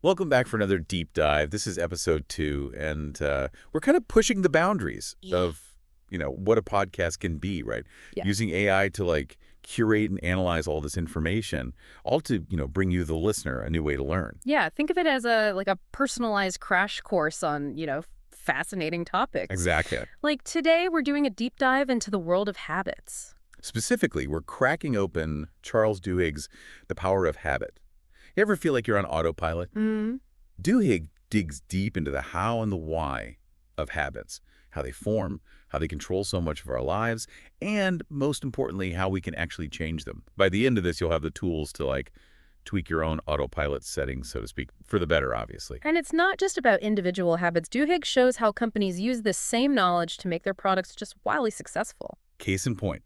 Welcome back for another deep dive. This is episode 2, and we're kind of pushing the boundaries of, what a podcast can be, right? Yeah. Using AI to curate and analyze all this information, all to, bring you, the listener, a new way to learn. Yeah, think of it as a personalized crash course on, fascinating topics. Exactly. Like today we're doing a deep dive into the world of habits. Specifically, we're cracking open Charles Duhigg's The Power of Habit. You ever feel like you're on autopilot? Duhigg digs deep into the how and the why of habits, how they form, how they control so much of our lives, and most importantly, how we can actually change them. By the end of this, you'll have the tools to tweak your own autopilot settings, so to speak, for the better, obviously. And it's not just about individual habits. Duhigg shows how companies use this same knowledge to make their products just wildly successful. Case in point.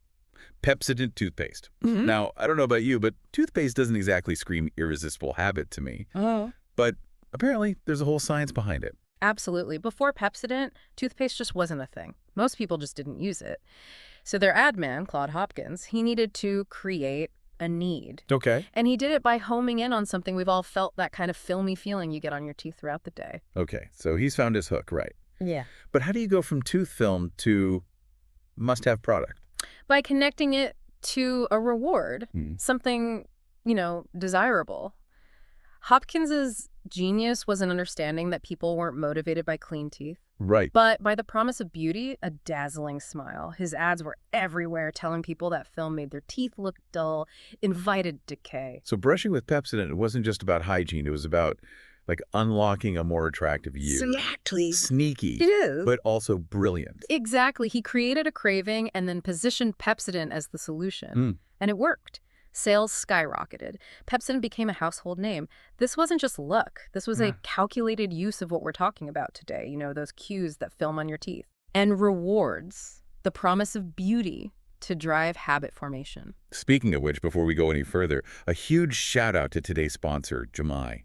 Pepsodent toothpaste. Now, I don't know about you, but toothpaste doesn't exactly scream irresistible habit to me. Oh. But apparently, there's a whole science behind it. Absolutely. Before Pepsodent, toothpaste just wasn't a thing. Most people just didn't use it. So their ad man, Claude Hopkins, he needed to create a need. Okay. And he did it by homing in on something we've all felt, that kind of filmy feeling you get on your teeth throughout the day. Okay, so he's found his hook, right? Yeah. But how do you go from tooth film to must-have product? By connecting it to a reward, something, desirable. Hopkins's genius was an understanding that people weren't motivated by clean teeth, Right. but by the promise of beauty, a dazzling smile. His ads were everywhere telling people that film made their teeth look dull, invited decay. So brushing with Pepsodent, it wasn't just about hygiene. It was about unlocking a more attractive you. Exactly. Sneaky, It is. but also brilliant. Exactly. He created a craving and then positioned Pepsodent as the solution. And it worked. Sales skyrocketed. Pepsodent became a household name. This wasn't just luck. This was a calculated use of what we're talking about today, those cues that film on your teeth. And rewards, the promise of beauty to drive habit formation. Speaking of which, before we go any further, a huge shout out to today's sponsor, Jamai.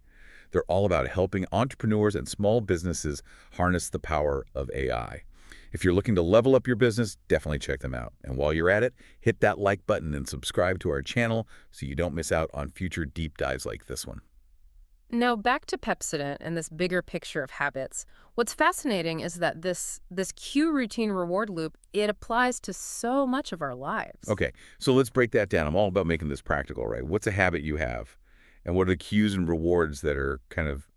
They're all about helping entrepreneurs and small businesses harness the power of AI. If you're looking to level up your business, definitely check them out. And while you're at it, hit that like button and subscribe to our channel so you don't miss out on future deep dives like this one. Now, back to Pepsodent and this bigger picture of habits. What's fascinating is that this cue routine reward loop, it applies to so much of our lives. Okay, so let's break that down. I'm all about making this practical, right? What's a habit you have? And what are the cues and rewards that are kind of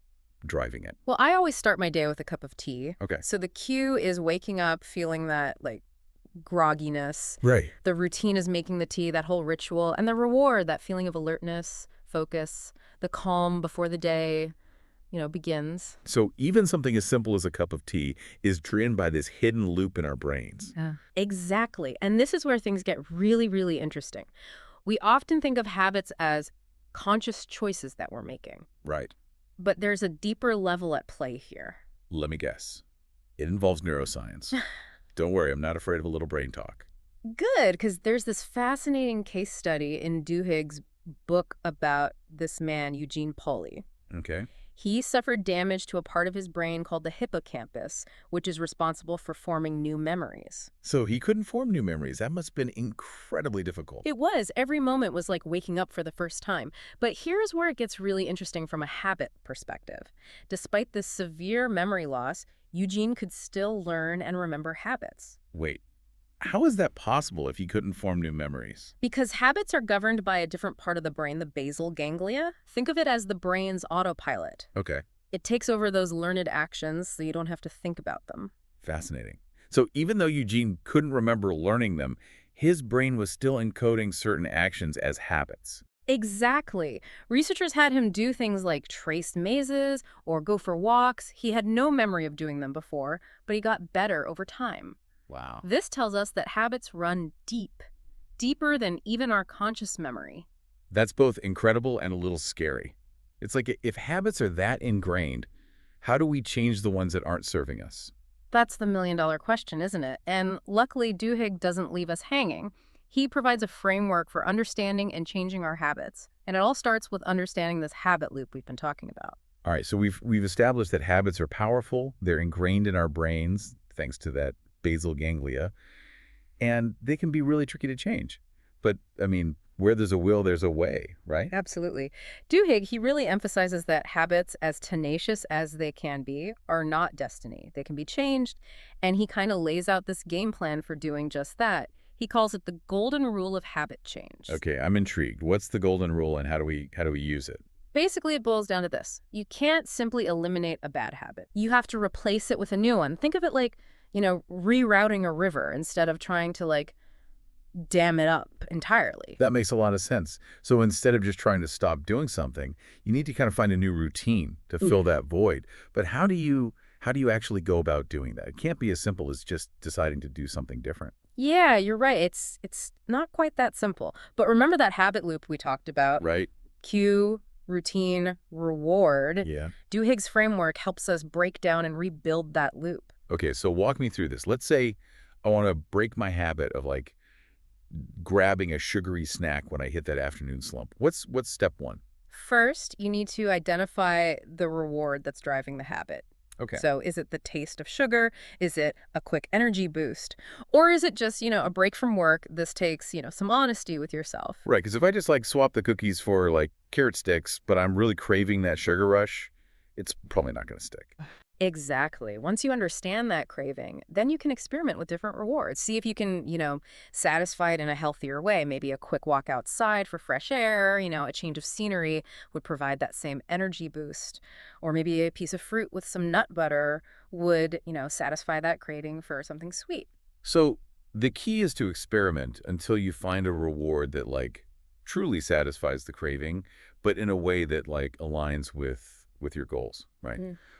driving it? Well, I always start my day with a cup of tea. Okay. So the cue is waking up feeling that, grogginess. Right. The routine is making the tea, that whole ritual. And the reward, that feeling of alertness, focus, the calm before the day, begins. So even something as simple as a cup of tea is driven by this hidden loop in our brains. Yeah. Exactly. And this is where things get really, really interesting. We often think of habits as conscious choices that we're making. Right. But there's a deeper level at play here. Let me guess. It involves neuroscience. Don't worry, I'm not afraid of a little brain talk. Good, because there's this fascinating case study in Duhigg's book about this man, Eugene Pauly. Okay. He suffered damage to a part of his brain called the hippocampus, which is responsible for forming new memories. So he couldn't form new memories. That must have been incredibly difficult. It was. Every moment was like waking up for the first time. But here's where it gets really interesting from a habit perspective. Despite this severe memory loss, Eugene could still learn and remember habits. Wait, how is that possible if he couldn't form new memories? Because habits are governed by a different part of the brain, the basal ganglia. Think of it as the brain's autopilot. Okay. It takes over those learned actions so you don't have to think about them. Fascinating. So even though Eugene couldn't remember learning them, his brain was still encoding certain actions as habits. Exactly. Researchers had him do things like trace mazes or go for walks. He had no memory of doing them before, but he got better over time. Wow. This tells us that habits run deep, deeper than even our conscious memory. That's both incredible and a little scary. It's like if habits are that ingrained, how do we change the ones that aren't serving us? That's the million-dollar question, isn't it? And luckily, Duhigg doesn't leave us hanging. He provides a framework for understanding and changing our habits. And it all starts with understanding this habit loop we've been talking about. All right, so we've established that habits are powerful. They're ingrained in our brains, thanks to that basal ganglia, and they can be really tricky to change. But, I mean, where there's a will, there's a way, right? Absolutely. Duhigg, he really emphasizes that habits, as tenacious as they can be, are not destiny. They can be changed, and he kind of lays out this game plan for doing just that. He calls it the golden rule of habit change. Okay, I'm intrigued. What's the golden rule and how do we use it? Basically, it boils down to this. You can't simply eliminate a bad habit. You have to replace it with a new one. Think of it like, rerouting a river instead of trying to, dam it up entirely. That makes a lot of sense. So instead of just trying to stop doing something, you need to kind of find a new routine to fill that void. But how do you actually go about doing that? It can't be as simple as just deciding to do something different. Yeah, you're right. It's not quite that simple. But remember that habit loop we talked about? Right. Cue, routine, reward. Yeah. Duhigg's framework helps us break down and rebuild that loop. Okay, so walk me through this. Let's say I want to break my habit of grabbing a sugary snack when I hit that afternoon slump. What's step one? First, you need to identify the reward that's driving the habit. Okay. So is it the taste of sugar? Is it a quick energy boost? Or is it just, a break from work? This takes, some honesty with yourself. Right, because if I just swap the cookies for carrot sticks, but I'm really craving that sugar rush, it's probably not going to stick. Exactly. Once you understand that craving, then you can experiment with different rewards. See if you can, satisfy it in a healthier way. Maybe a quick walk outside for fresh air, a change of scenery would provide that same energy boost. Or maybe a piece of fruit with some nut butter would, satisfy that craving for something sweet. So the key is to experiment until you find a reward that truly satisfies the craving, but in a way that aligns with your goals, right?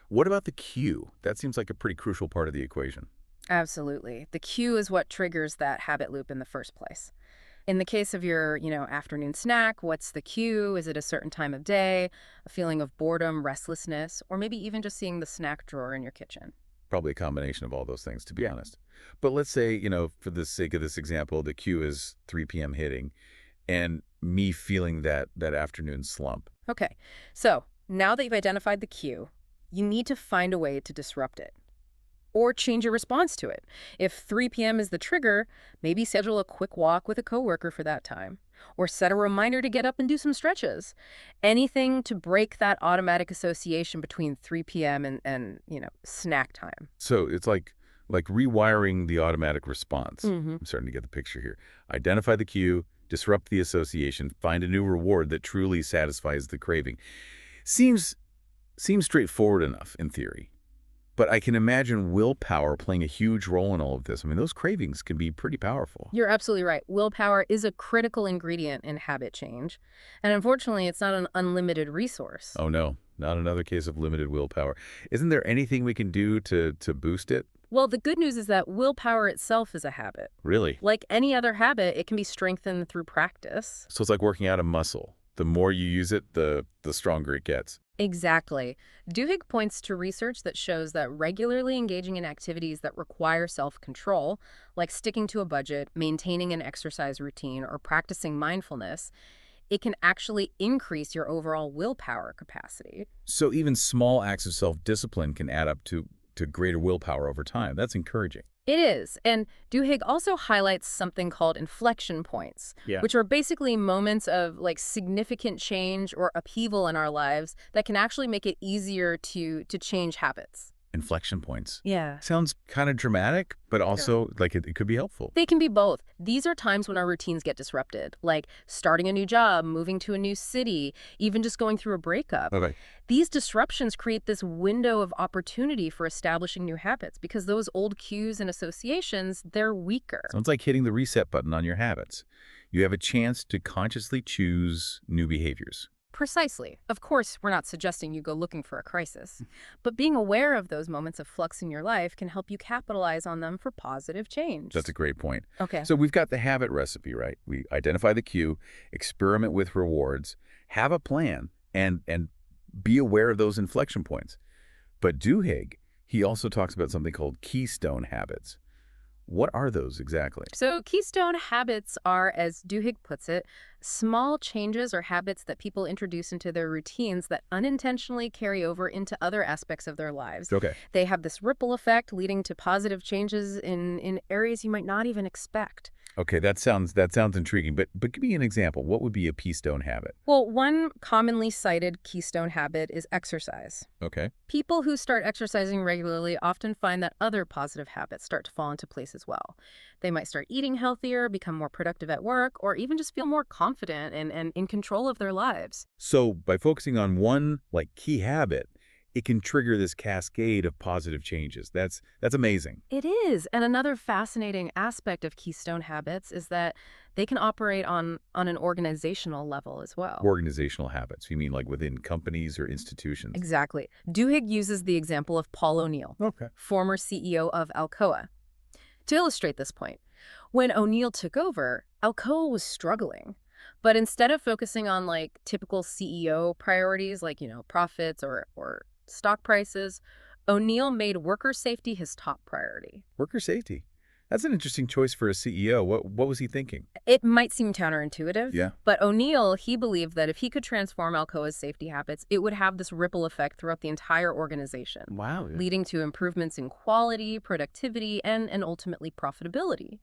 What about the cue? That seems like a pretty crucial part of the equation. Absolutely. The cue is what triggers that habit loop in the first place. In the case of your, afternoon snack, what's the cue? Is it a certain time of day, a feeling of boredom, restlessness, or maybe even just seeing the snack drawer in your kitchen? Probably a combination of all those things, to be honest. But let's say, for the sake of this example, the cue is 3 p.m. hitting and me feeling that afternoon slump. Okay. So now that you've identified the cue, you need to find a way to disrupt it or change your response to it. If 3 p.m. is the trigger, maybe schedule a quick walk with a coworker for that time or set a reminder to get up and do some stretches. Anything to break that automatic association between 3 p.m. and snack time. So it's like rewiring the automatic response. Mm-hmm. I'm starting to get the picture here. Identify the cue, disrupt the association, find a new reward that truly satisfies the craving. Seems straightforward enough in theory, but I can imagine willpower playing a huge role in all of this. I mean, those cravings can be pretty powerful. You're absolutely right. Willpower is a critical ingredient in habit change, and unfortunately, it's not an unlimited resource. Oh no, not another case of limited willpower. Isn't there anything we can do to boost it? Well, the good news is that willpower itself is a habit. Really? Like any other habit, it can be strengthened through practice. So it's like working out a muscle. The more you use it, the stronger it gets. Exactly. Duhigg points to research that shows that regularly engaging in activities that require self-control, like sticking to a budget, maintaining an exercise routine, or practicing mindfulness, it can actually increase your overall willpower capacity. So even small acts of self-discipline can add up to greater willpower over time. That's encouraging. It is. And Duhigg also highlights something called inflection points, which are basically moments of significant change or upheaval in our lives that can actually make it easier to change habits. Inflection points. Yeah. Sounds kind of dramatic, but also it could be helpful. They can be both. These are times when our routines get disrupted, like starting a new job, moving to a new city, even just going through a breakup. Okay. These disruptions create this window of opportunity for establishing new habits because those old cues and associations, they're weaker. Sounds like hitting the reset button on your habits. You have a chance to consciously choose new behaviors. Precisely. Of course, we're not suggesting you go looking for a crisis, but being aware of those moments of flux in your life can help you capitalize on them for positive change. That's a great point. Okay. So we've got the habit recipe, right? We identify the cue, experiment with rewards, have a plan, and be aware of those inflection points. But Duhigg, he also talks about something called keystone habits. What are those exactly? So keystone habits are, as Duhigg puts it, small changes or habits that people introduce into their routines that unintentionally carry over into other aspects of their lives. Okay. They have this ripple effect leading to positive changes in areas you might not even expect. Okay, that sounds intriguing, but give me an example. What would be a keystone habit? Well, one commonly cited keystone habit is exercise. Okay. People who start exercising regularly often find that other positive habits start to fall into place as well. They might start eating healthier, become more productive at work, or even just feel more confident and in control of their lives. So by focusing on one key habit, it can trigger this cascade of positive changes. That's amazing. It is. And another fascinating aspect of keystone habits is that they can operate on an organizational level as well. Organizational habits. You mean like within companies or institutions? Exactly. Duhigg uses the example of Paul O'Neill, Okay. former CEO of Alcoa, to illustrate this point. When O'Neill took over, Alcoa was struggling. But instead of focusing on typical CEO priorities profits or stock prices, O'Neill made worker safety his top priority. Worker safety. That's an interesting choice for a CEO. What was he thinking? It might seem counterintuitive, Yeah. but O'Neill, he believed that if he could transform Alcoa's safety habits, it would have this ripple effect throughout the entire organization, Wow. leading to improvements in quality, productivity, and ultimately profitability.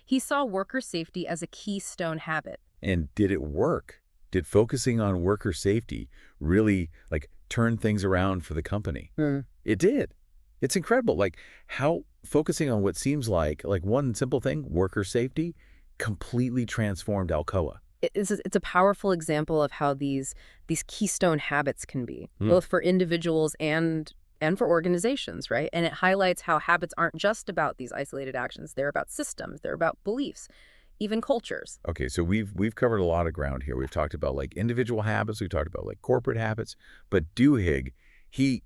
He saw worker safety as a keystone habit. And did it work? Did focusing on worker safety really turn things around for the company? It did. It's incredible. How focusing on what seems like one simple thing, worker safety, completely transformed Alcoa. It's a powerful example of how these keystone habits can be, both for individuals and for organizations, right? And it highlights how habits aren't just about these isolated actions. They're about systems. They're about beliefs, even cultures. Okay, so we've covered a lot of ground here. We've talked about individual habits. We've talked about corporate habits. But Duhigg, he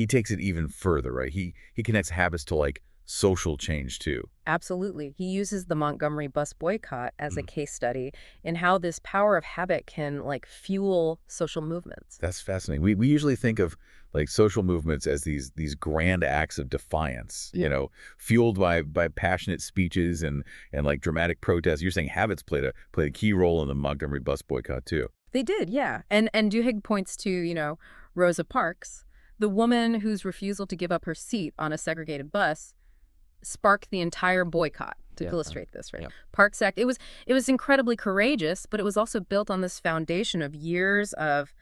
takes it even further, right? He connects habits to social change too. Absolutely. He uses the Montgomery bus boycott as a case study in how this power of habit can fuel social movements. That's fascinating. We usually think of social movements as these grand acts of defiance, fueled by passionate speeches and dramatic protests. You're saying habits played a key role in the Montgomery bus boycott too. They did, yeah. And Duhigg points to, Rosa Parks, the woman whose refusal to give up her seat on a segregated bus sparked the entire boycott, to illustrate this, right? Yeah. Parks Act, it was incredibly courageous, but it was also built on this foundation of years of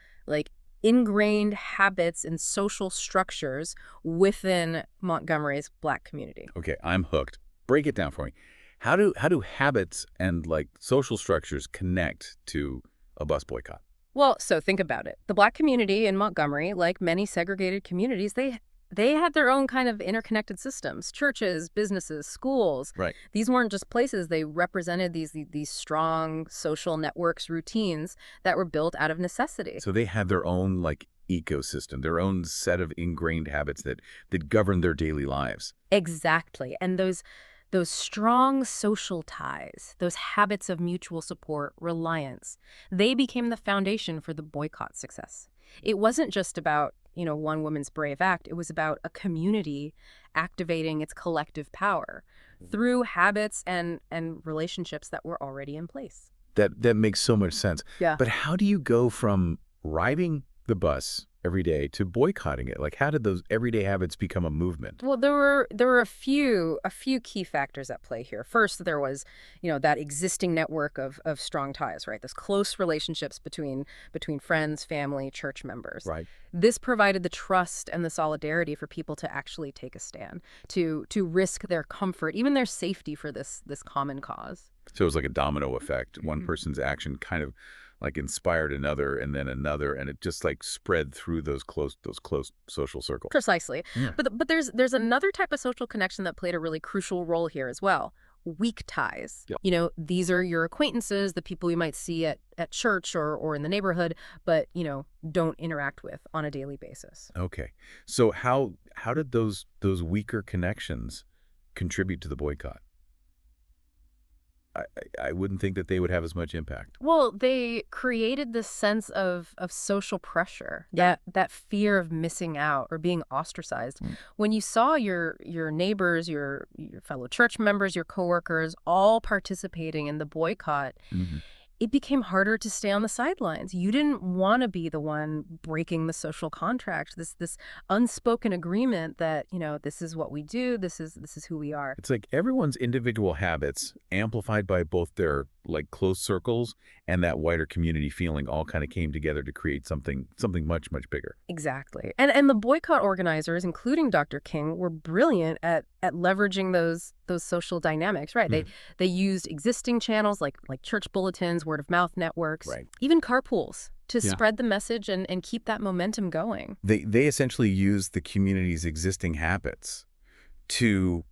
ingrained habits and social structures within Montgomery's Black community. Okay, I'm hooked. Break it down for me. How do habits and social structures connect to a bus boycott? Well, so think about it. The Black community in Montgomery, like many segregated communities, they had their own kind of interconnected systems, churches, businesses, schools. Right. These weren't just places. They represented these strong social networks, routines that were built out of necessity. So they had their own ecosystem, their own set of ingrained habits that govern their daily lives. Exactly. And those strong social ties, those habits of mutual support, reliance, they became the foundation for the boycott success. It wasn't just about one woman's brave act. It was about a community activating its collective power through habits and relationships that were already in place. That makes so much sense. Yeah. But how do you go from riding the bus every day to boycotting it? How did those everyday habits become a movement? Well, there were a few key factors at play here. First, there was, that existing network of strong ties, right? This close relationships between friends, family, church members. Right. This provided the trust and the solidarity for people to actually take a stand, to risk their comfort, even their safety for this common cause. So it was like a domino effect. One person's action kind of inspired another and then another, and it just spread through those close social circles. Precisely. Yeah. But there's another type of social connection that played a really crucial role here as well. Weak ties. Yep. These are your acquaintances, the people you might see at church or in the neighborhood, but, don't interact with on a daily basis. Okay. So how did those weaker connections contribute to the boycott? I wouldn't think that they would have as much impact. Well, they created this sense of social pressure, that fear of missing out or being ostracized. When you saw your neighbors, your fellow church members, your coworkers all participating in the boycott, it became harder to stay on the sidelines. You didn't want to be the one breaking the social contract, this unspoken agreement that, this is what we do, this is who we are. It's like everyone's individual habits, amplified by both their close circles and that wider community feeling, all kind of came together to create something much, much bigger. Exactly. And the boycott organizers, including Dr. King, were brilliant at leveraging those social dynamics, right? They used existing channels like church bulletins, word of mouth networks, Right. even carpools to spread the message and keep that momentum going. They essentially used the community's existing habits to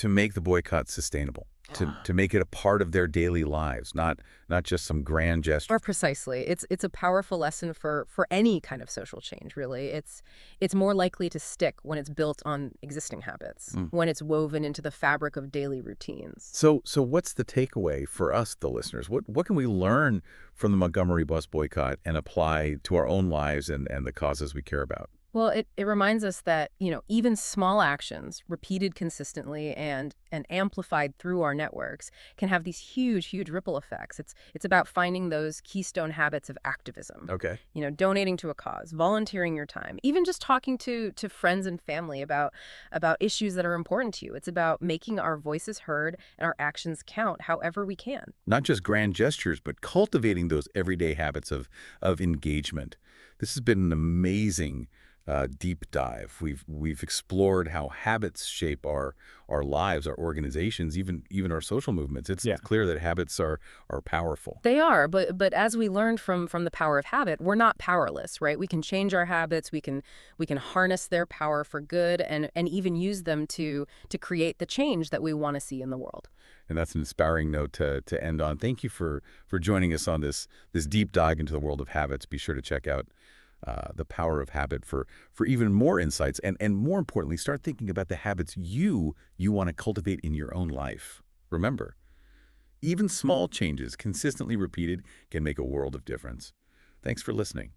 make the boycott sustainable, to make it a part of their daily lives, not just some grand gesture. Or precisely. It's a powerful lesson for any kind of social change, really. It's more likely to stick when it's built on existing habits, when it's woven into the fabric of daily routines. So what's the takeaway for us, the listeners? What can we learn from the Montgomery bus boycott and apply to our own lives and the causes we care about? Well, it reminds us that, even small actions repeated consistently and amplified through our networks can have these huge, huge ripple effects. It's about finding those keystone habits of activism. Okay. Donating to a cause, volunteering your time, even just talking to friends and family about issues that are important to you. It's about making our voices heard and our actions count however we can. Not just grand gestures, but cultivating those everyday habits of engagement. This has been an amazing deep dive. We've explored how habits shape our lives, our organizations, even our social movements. It's clear that habits are powerful. They are, but as we learned from the power of habit, we're not powerless, right? We can change our habits. We can harness their power for good and even use them to create the change that we want to see in the world. And that's an inspiring note to end on. Thank you for joining us on this deep dive into the world of habits. Be sure to check out The Power of Habit for even more insights, and more importantly, start thinking about the habits you want to cultivate in your own life. Remember, even small changes consistently repeated can make a world of difference. Thanks for listening.